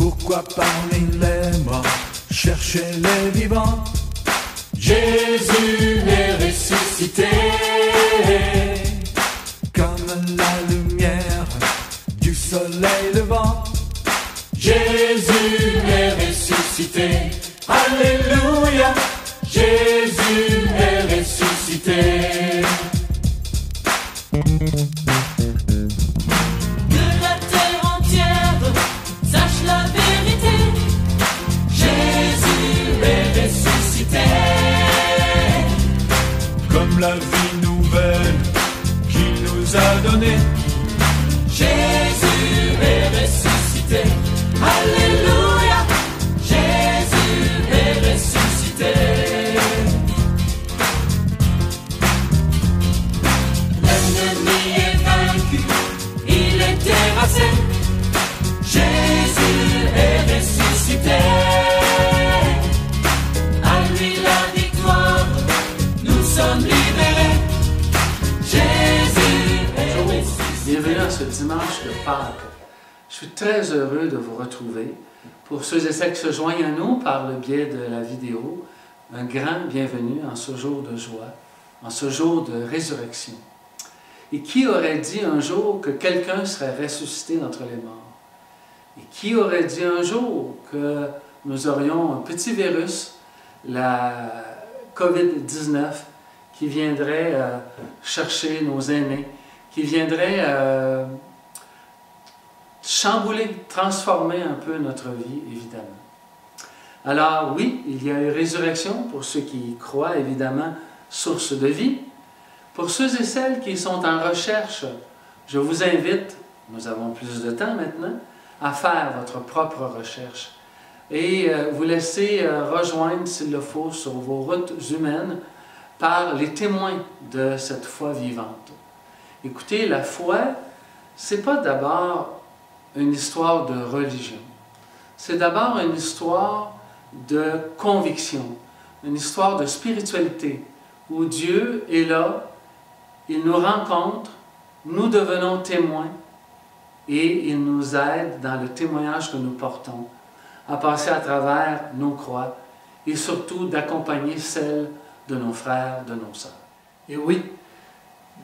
Pourquoi parmi les morts chercher les vivants? Jésus est ressuscité. Comme la lumière du soleil levant. Jésus est ressuscité. Alléluia. Jésus est ressuscité. Que la terre entière sache la vérité. Jésus est ressuscité. Comme la vie nouvelle qu'il nous a donnée. Jésus est ressuscité. Alléluia. Jésus est ressuscité. L'ennemi est vaincu, il est terrassé. Jésus est ressuscité. À lui la victoire, nous sommes libérés. Jésus est ressuscité. Bienvenue à ce dimanche de Pâques. Je suis très heureux de vous retrouver. Pour ceux et celles qui se joignent à nous par le biais de la vidéo, un grand bienvenue en ce jour de joie, en ce jour de résurrection. Et qui aurait dit un jour que quelqu'un serait ressuscité d'entre les morts? Et qui aurait dit un jour que nous aurions un petit virus, la COVID-19, qui viendrait chercher nos aînés, qui viendrait chambouler, transformer un peu notre vie, évidemment. Alors oui, il y a une résurrection pour ceux qui y croient, évidemment, source de vie. Pour ceux et celles qui sont en recherche, je vous invite, nous avons plus de temps maintenant, à faire votre propre recherche et vous laisser rejoindre, s'il le faut, sur vos routes humaines par les témoins de cette foi vivante. Écoutez, la foi, c'est pas d'abord une histoire de religion. C'est d'abord une histoire de conviction, une histoire de spiritualité, où Dieu est là, il nous rencontre, nous devenons témoins, et il nous aide dans le témoignage que nous portons, à passer à travers nos croix, et surtout d'accompagner celles de nos frères, de nos sœurs. Et oui,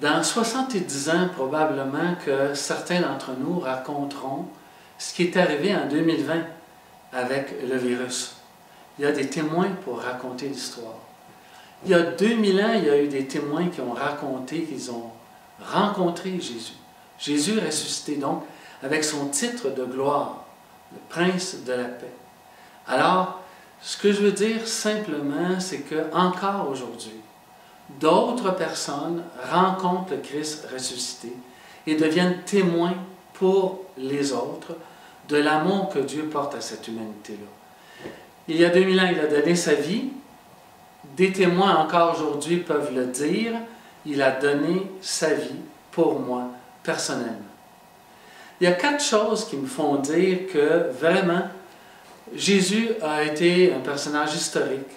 dans 70 ans, probablement que certains d'entre nous raconteront ce qui est arrivé en 2020 avec le virus. Il y a des témoins pour raconter l'histoire. Il y a 2000 ans, il y a eu des témoins qui ont raconté qu'ils ont rencontré Jésus. Jésus ressuscité donc avec son titre de gloire, le prince de la paix. Alors, ce que je veux dire simplement, c'est que encore aujourd'hui, d'autres personnes rencontrent le Christ ressuscité et deviennent témoins pour les autres de l'amour que Dieu porte à cette humanité-là. Il y a 2000 ans, il a donné sa vie. Des témoins encore aujourd'hui peuvent le dire. Il a donné sa vie pour moi, personnellement. Il y a 4 choses qui me font dire que vraiment, Jésus a été un personnage historique.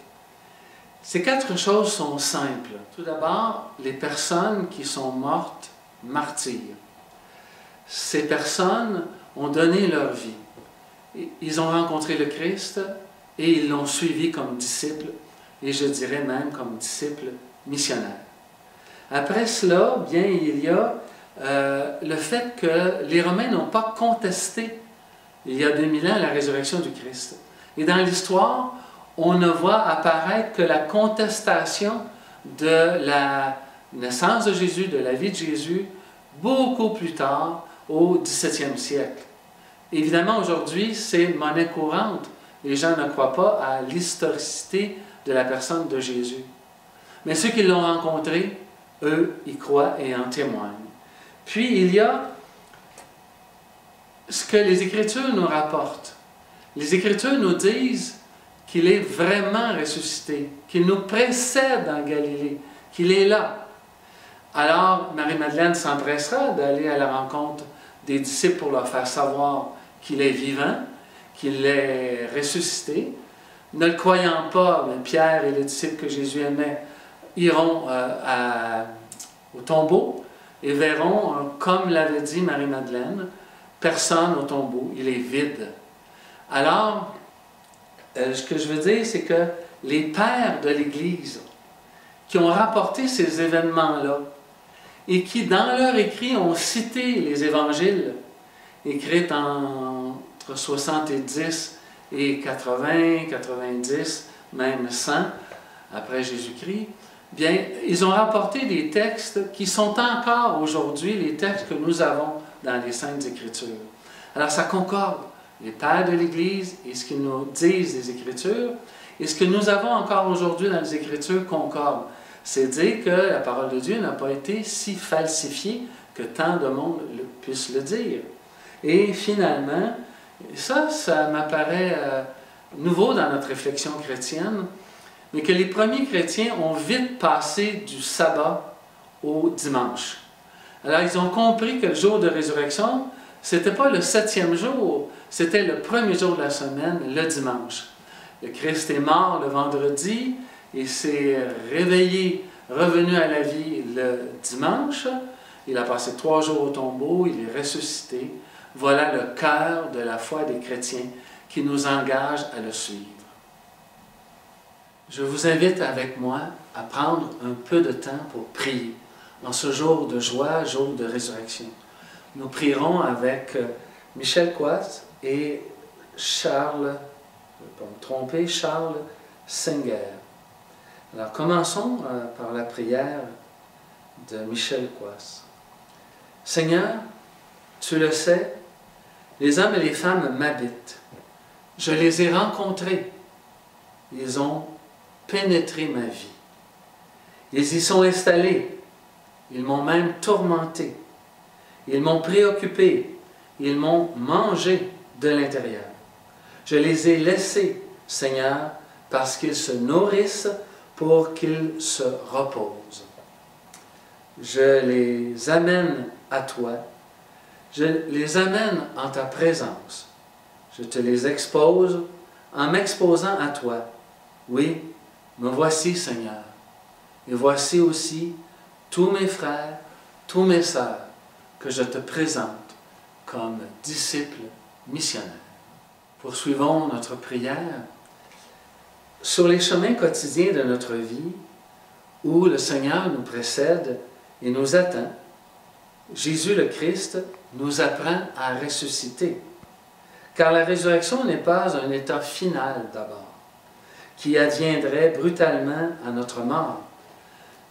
Ces 4 choses sont simples. Tout d'abord, les personnes qui sont mortes, martyrs. Ces personnes ont donné leur vie. Ils ont rencontré le Christ et ils l'ont suivi comme disciple, et je dirais même comme disciple missionnaire. Après cela, bien, il y a le fait que les Romains n'ont pas contesté, il y a 2000 ans, la résurrection du Christ. Et dans l'histoire, on ne voit apparaître que la contestation de la naissance de Jésus, de la vie de Jésus, beaucoup plus tard, au XVIIe siècle. Évidemment, aujourd'hui, c'est monnaie courante. Les gens ne croient pas à l'historicité de la personne de Jésus. Mais ceux qui l'ont rencontré, eux, y croient et en témoignent. Puis, il y a ce que les Écritures nous rapportent. Les Écritures nous disent qu'il est vraiment ressuscité, qu'il nous précède en Galilée, qu'il est là. Alors, Marie-Madeleine s'empressera d'aller à la rencontre des disciples pour leur faire savoir qu'il est vivant, qu'il est ressuscité. Ne le croyant pas, mais Pierre et les disciples que Jésus aimait iront au tombeau et verront, comme l'avait dit Marie-Madeleine, personne au tombeau, il est vide. Alors, ce que je veux dire, c'est que les pères de l'Église qui ont rapporté ces événements-là et qui, dans leur écrit, ont cité les évangiles écrits entre 70 et 80, 90, même 100 après Jésus-Christ, bien, ils ont rapporté des textes qui sont encore aujourd'hui les textes que nous avons dans les Saintes Écritures. Alors, ça concorde. Les pères de l'Église et ce qu'ils nous disent des Écritures, et ce que nous avons encore aujourd'hui dans les Écritures concorde. C'est dire que la parole de Dieu n'a pas été si falsifiée que tant de monde puisse le dire. Et finalement, ça m'apparaît nouveau dans notre réflexion chrétienne, mais que les premiers chrétiens ont vite passé du sabbat au dimanche. Alors, ils ont compris que le jour de résurrection, ce n'était pas le 7e jour, c'était le premier jour de la semaine, le dimanche. Le Christ est mort le vendredi et s'est réveillé, revenu à la vie le dimanche. Il a passé 3 jours au tombeau, il est ressuscité. Voilà le cœur de la foi des chrétiens qui nous engage à le suivre. Je vous invite avec moi à prendre un peu de temps pour prier en ce jour de joie, jour de résurrection. Nous prierons avec Michel Coas et Charles Singer. Alors commençons par la prière de Michel Coas. Seigneur, tu le sais, les hommes et les femmes m'habitent. Je les ai rencontrés. Ils ont pénétré ma vie. Ils y sont installés. Ils m'ont même tourmenté. Ils m'ont préoccupé. Ils m'ont mangé de l'intérieur. Je les ai laissés, Seigneur, parce qu'ils se nourrissent pour qu'ils se reposent. Je les amène à toi. Je les amène en ta présence. Je te les expose en m'exposant à toi. Oui, me voici, Seigneur. Et voici aussi tous mes frères, tous mes sœurs, que je te présente comme disciples missionnaires. Poursuivons notre prière sur les chemins quotidiens de notre vie où le Seigneur nous précède et nous attend. Jésus le Christ nous apprend à ressusciter, car la résurrection n'est pas un état final d'abord, qui adviendrait brutalement à notre mort.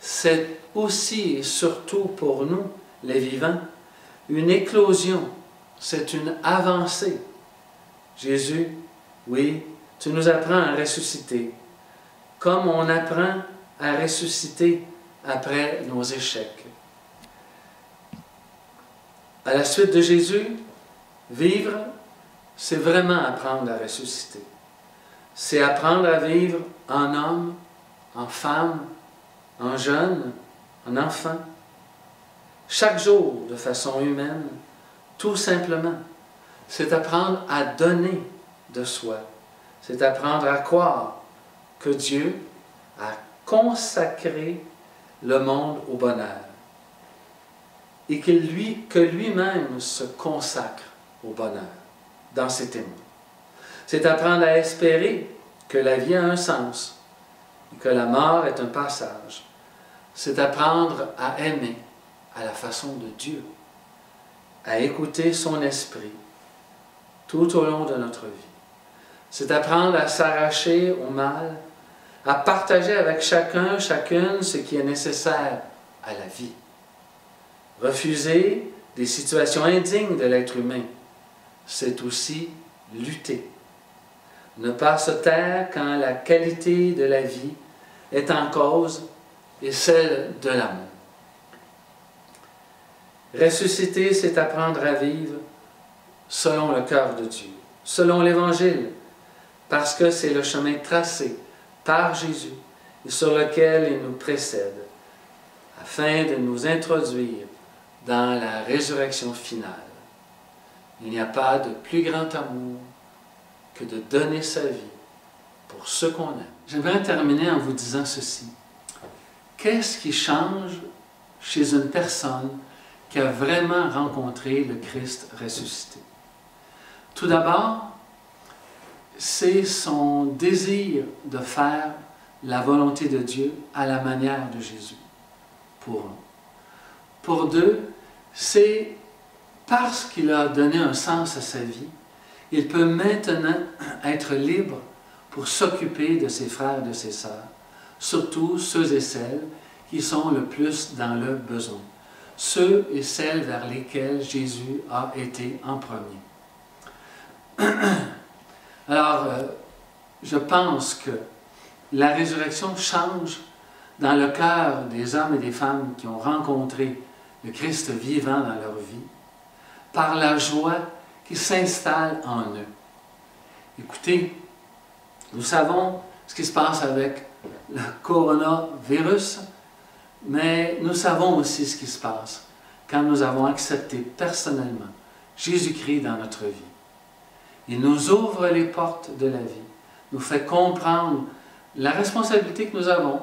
C'est aussi et surtout pour nous, les vivants, une éclosion, c'est une avancée. Jésus, oui, tu nous apprends à ressusciter, comme on apprend à ressusciter après nos échecs. À la suite de Jésus, vivre, c'est vraiment apprendre à ressusciter. C'est apprendre à vivre en homme, en femme, en jeune, en enfant. Chaque jour, de façon humaine, tout simplement. C'est apprendre à donner de soi. C'est apprendre à croire que Dieu a consacré le monde au bonheur et que lui-même se consacre au bonheur dans ses témoins. C'est apprendre à espérer que la vie a un sens et que la mort est un passage. C'est apprendre à aimer à la façon de Dieu, à écouter son esprit tout au long de notre vie. C'est apprendre à s'arracher au mal, à partager avec chacun, chacune ce qui est nécessaire à la vie. Refuser des situations indignes de l'être humain, c'est aussi lutter. Ne pas se taire quand la qualité de la vie est en cause et celle de l'amour. Ressusciter, c'est apprendre à vivre selon le cœur de Dieu, selon l'Évangile, parce que c'est le chemin tracé par Jésus et sur lequel il nous précède, afin de nous introduire dans la résurrection finale. Il n'y a pas de plus grand amour que de donner sa vie pour ceux qu'on aime. J'aimerais terminer en vous disant ceci. Qu'est-ce qui change chez une personne qui a vraiment rencontré le Christ ressuscité? Tout d'abord, c'est son désir de faire la volonté de Dieu à la manière de Jésus, pour un. Pour deux, c'est parce qu'il a donné un sens à sa vie, il peut maintenant être libre pour s'occuper de ses frères et de ses sœurs, surtout ceux et celles qui sont le plus dans le besoin, ceux et celles vers lesquels Jésus a été en premier. Alors, je pense que la résurrection change dans le cœur des hommes et des femmes qui ont rencontré le Christ vivant dans leur vie, par la joie qui s'installe en eux. Écoutez, nous savons ce qui se passe avec le coronavirus, mais nous savons aussi ce qui se passe quand nous avons accepté personnellement Jésus-Christ dans notre vie. Il nous ouvre les portes de la vie, nous fait comprendre la responsabilité que nous avons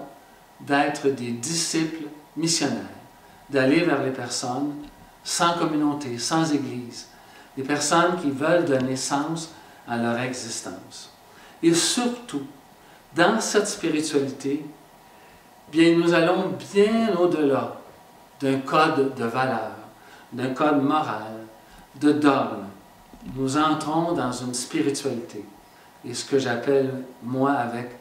d'être des disciples missionnaires, d'aller vers les personnes sans communauté, sans Église, des personnes qui veulent donner sens à leur existence. Et surtout, dans cette spiritualité, bien, nous allons bien au-delà d'un code de valeurs, d'un code moral, de dogme. Nous entrons dans une spiritualité, et ce que j'appelle, moi, avec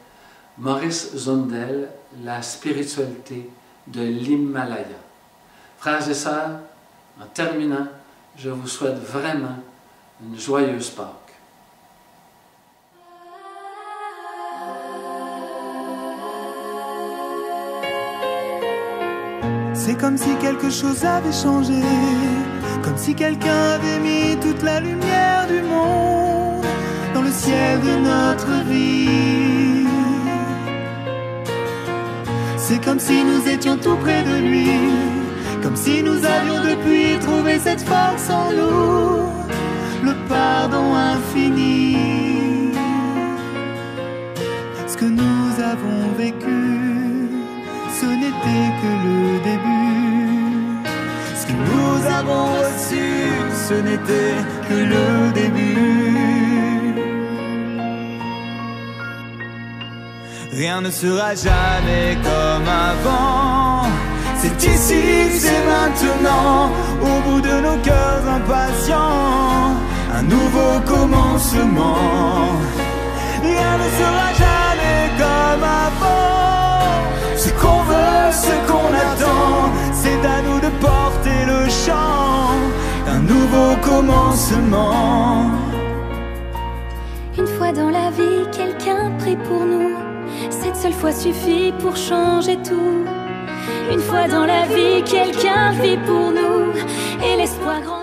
Maurice Zundel, la spiritualité de l'Himalaya. Frères et sœurs, en terminant, je vous souhaite vraiment une joyeuse Pâques. C'est comme si quelque chose avait changé, comme si quelqu'un avait mis toute la lumière du monde dans le ciel de notre vie. C'est comme si nous étions tout près de lui, comme si nous avions depuis trouvé cette force en nous, le pardon infini. Ce que nous avons vécu, ce n'était que le début. Ce que nous avons reçu, ce n'était que le début. Rien ne sera jamais comme avant. C'est ici, c'est maintenant, au bout de nos cœurs impatients, un nouveau commencement. Rien ne sera jamais comme avant. Ce qu'on veut, ce qu'on attend, c'est à nous de porter le chant d'un nouveau commencement. Une fois dans la vie, quelqu'un prie pour nous. Cette seule fois suffit pour changer tout. Une fois dans la vie, quelqu'un vit pour nous et l'espoir grandit.